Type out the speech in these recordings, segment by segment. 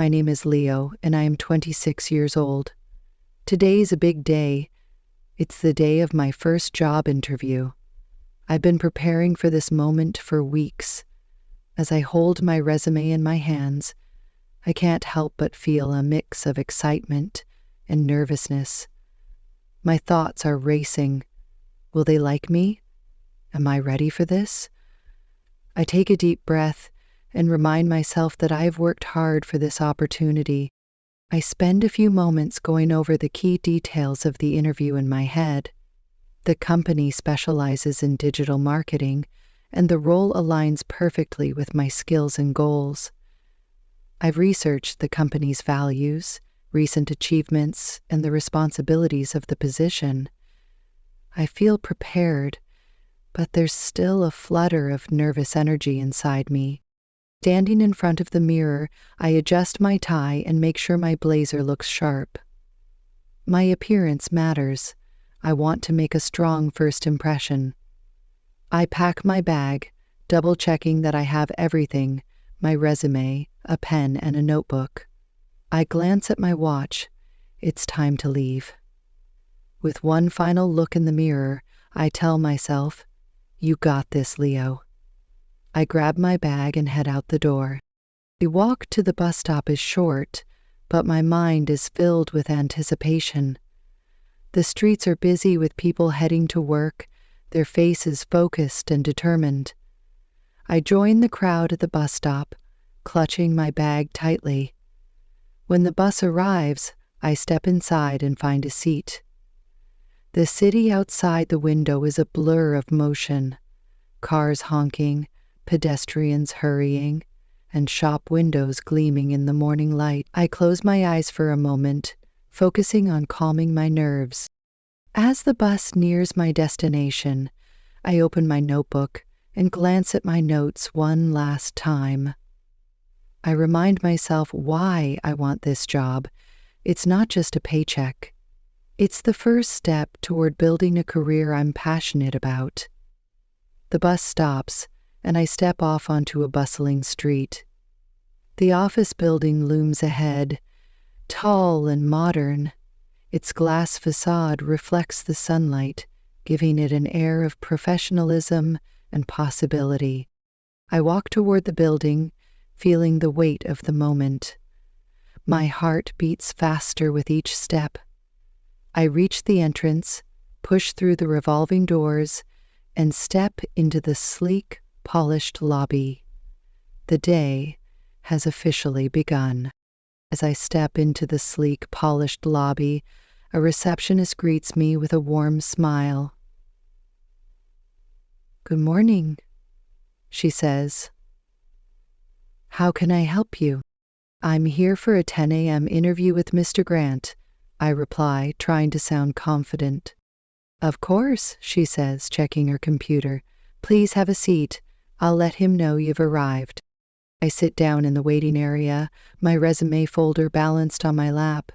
My name is Leo, and I am 26 years old. Today is a big day. It's the day of my first job interview. I've been preparing for this moment for weeks. As I hold my resume in my hands, I can't help but feel a mix of excitement and nervousness. My thoughts are racing. Will they like me? Am I ready for this? I take a deep breath and remind myself that I've worked hard for this opportunity. I spend a few moments going over the key details of the interview in my head. The company specializes in digital marketing, and the role aligns perfectly with my skills and goals. I've researched the company's values, recent achievements, and the responsibilities of the position. I feel prepared, but there's still a flutter of nervous energy inside me. Standing in front of the mirror, I adjust my tie and make sure my blazer looks sharp. My appearance matters. I want to make a strong first impression. I pack my bag, double-checking that I have everything: my resume, a pen, and a notebook. I glance at my watch. It's time to leave. With one final look in the mirror, I tell myself, "You got this, Leo." I grab my bag and head out the door. The walk to the bus stop is short, but my mind is filled with anticipation. The streets are busy with people heading to work, their faces focused and determined. I join the crowd at the bus stop, clutching my bag tightly. When the bus arrives, I step inside and find a seat. The city outside the window is a blur of motion. Cars honking, pedestrians hurrying, and shop windows gleaming in the morning light. I close my eyes for a moment, focusing on calming my nerves. As the bus nears my destination, I open my notebook and glance at my notes one last time. I remind myself why I want this job. It's not just a paycheck. It's the first step toward building a career I'm passionate about. The bus stops, and I step off onto a bustling street. The office building looms ahead, tall and modern. Its glass facade reflects the sunlight, giving it an air of professionalism and possibility. I walk toward the building, feeling the weight of the moment. My heart beats faster with each step. I reach the entrance, push through the revolving doors, and step into the sleek, polished lobby. The day has officially begun. As I step into the sleek, polished lobby, a receptionist greets me with a warm smile. "Good morning," she says. "How can I help you?" "I'm here for a 10 a.m. interview with Mr. Grant," I reply, trying to sound confident. "Of course," she says, checking her computer. "Please have a seat. I'll let him know you've arrived." I sit down in the waiting area, my resume folder balanced on my lap.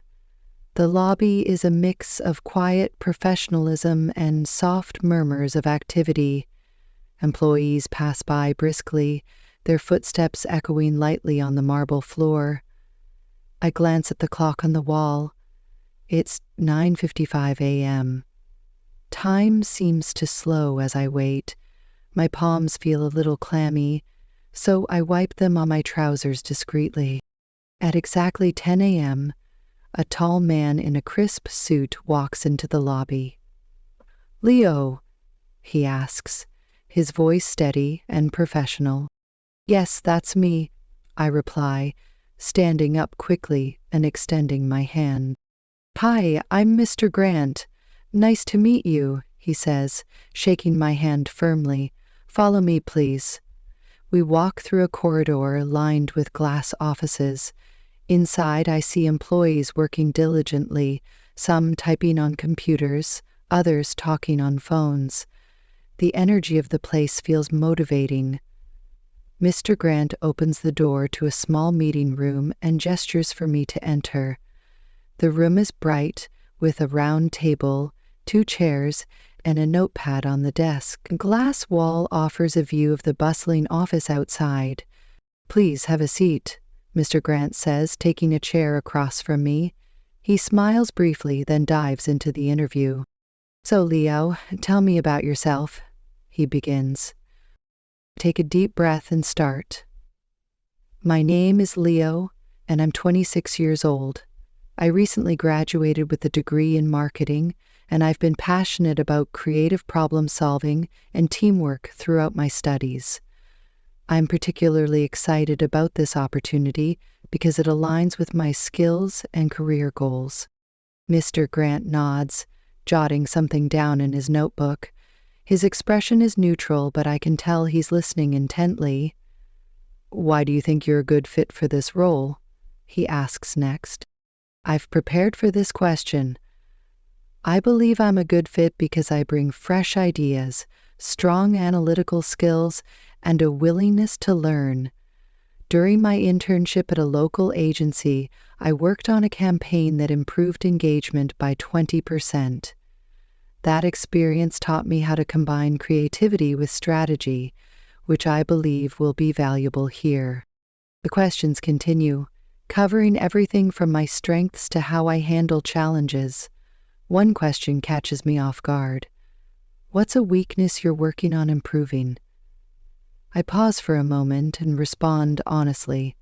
The lobby is a mix of quiet professionalism and soft murmurs of activity. Employees pass by briskly, their footsteps echoing lightly on the marble floor. I glance at the clock on the wall. It's 9:55 a.m. Time seems to slow as I wait. My palms feel a little clammy, so I wipe them on my trousers discreetly. At exactly 10 a.m., a tall man in a crisp suit walks into the lobby. "Leo?" he asks, his voice steady and professional. "Yes, that's me," I reply, standing up quickly and extending my hand. "Hi, I'm Mr. Grant. Nice to meet you," he says, shaking my hand firmly. "Follow me, please." We walk through a corridor lined with glass offices. Inside, I see employees working diligently, some typing on computers, others talking on phones. The energy of the place feels motivating. Mr. Grant opens the door to a small meeting room and gestures for me to enter. The room is bright, with a round table, 2 chairs, and a notepad on the desk. A glass wall offers a view of the bustling office outside. "Please have a seat," Mr. Grant says, taking a chair across from me. He smiles briefly, then dives into the interview. So, Leo, tell me about yourself, he begins. Take a deep breath and start. My name is Leo, and I'm 26 years old. I recently graduated with a degree in marketing, and I've been passionate about creative problem solving and teamwork throughout my studies. I'm particularly excited about this opportunity because it aligns with my skills and career goals. Mr. Grant nods, jotting something down in his notebook. His expression is neutral, but I can tell he's listening intently. Why do you think you're a good fit for this role? He asks next. I've prepared for this question. I believe I'm a good fit because I bring fresh ideas, strong analytical skills, and a willingness to learn. During my internship at a local agency, I worked on a campaign that improved engagement by 20%. That experience taught me how to combine creativity with strategy, which I believe will be valuable here. The questions continue, covering everything from my strengths to how I handle challenges. One question catches me off guard. What's a weakness you're working on improving? I pause for a moment and respond honestly.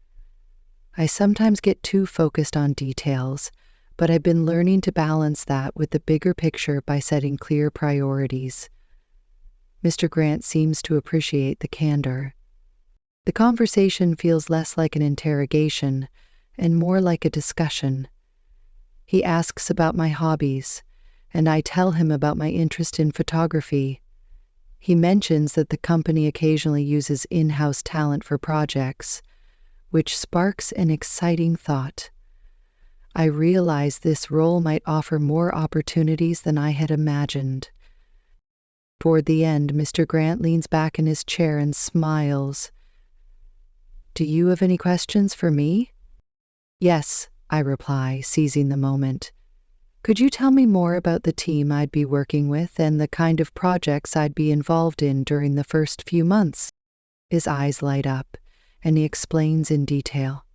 I sometimes get too focused on details, but I've been learning to balance that with the bigger picture by setting clear priorities. Mr. Grant seems to appreciate the candor. The conversation feels less like an interrogation and more like a discussion. He asks about my hobbies, and I tell him about my interest in photography. He mentions that the company occasionally uses in-house talent for projects, which sparks an exciting thought. I realize this role might offer more opportunities than I had imagined. Toward the end, Mr. Grant leans back in his chair and smiles. Do you have any questions for me? Yes, I reply, seizing the moment. Could you tell me more about the team I'd be working with and the kind of projects I'd be involved in during the first few months? His eyes light up, and he explains in detail.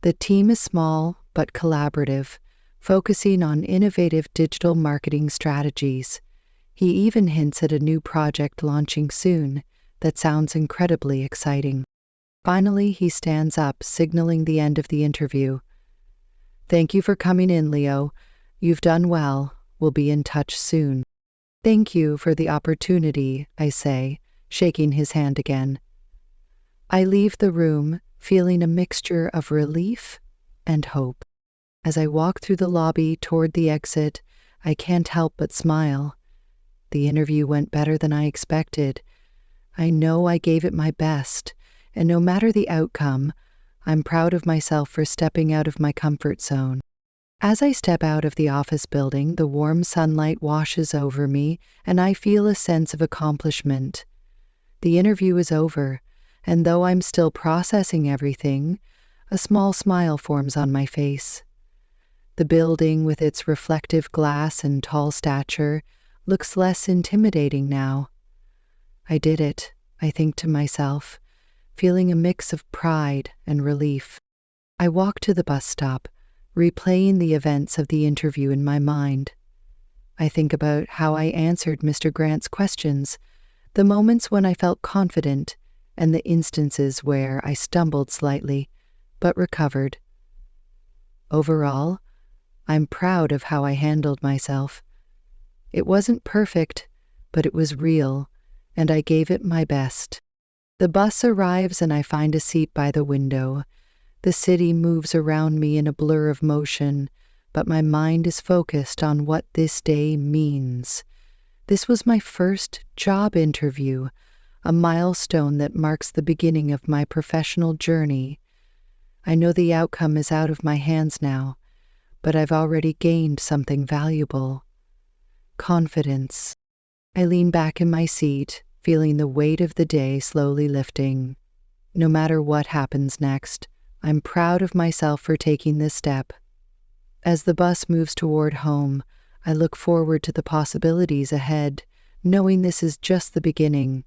The team is small but collaborative, focusing on innovative digital marketing strategies. He even hints at a new project launching soon that sounds incredibly exciting. Finally, he stands up, signaling the end of the interview. Thank you for coming in, Leo. You've done well. We'll be in touch soon. Thank you for the opportunity, I say, shaking his hand again. I leave the room, feeling a mixture of relief and hope. As I walk through the lobby toward the exit, I can't help but smile. The interview went better than I expected. I know I gave it my best, and no matter the outcome, I'm proud of myself for stepping out of my comfort zone. As I step out of the office building, the warm sunlight washes over me, and I feel a sense of accomplishment. The interview is over, and though I'm still processing everything, a small smile forms on my face. The building, with its reflective glass and tall stature, looks less intimidating now. I did it, I think to myself, feeling a mix of pride and relief. I walk to the bus stop, replaying the events of the interview in my mind. I think about how I answered Mr. Grant's questions, the moments when I felt confident, and the instances where I stumbled slightly, but recovered. Overall, I'm proud of how I handled myself. It wasn't perfect, but it was real, and I gave it my best. The bus arrives and I find a seat by the window. The city moves around me in a blur of motion, but my mind is focused on what this day means. This was my first job interview, a milestone that marks the beginning of my professional journey. I know the outcome is out of my hands now, but I've already gained something valuable. Confidence. I lean back in my seat, feeling the weight of the day slowly lifting. No matter what happens next, I'm proud of myself for taking this step. As the bus moves toward home, I look forward to the possibilities ahead, knowing this is just the beginning.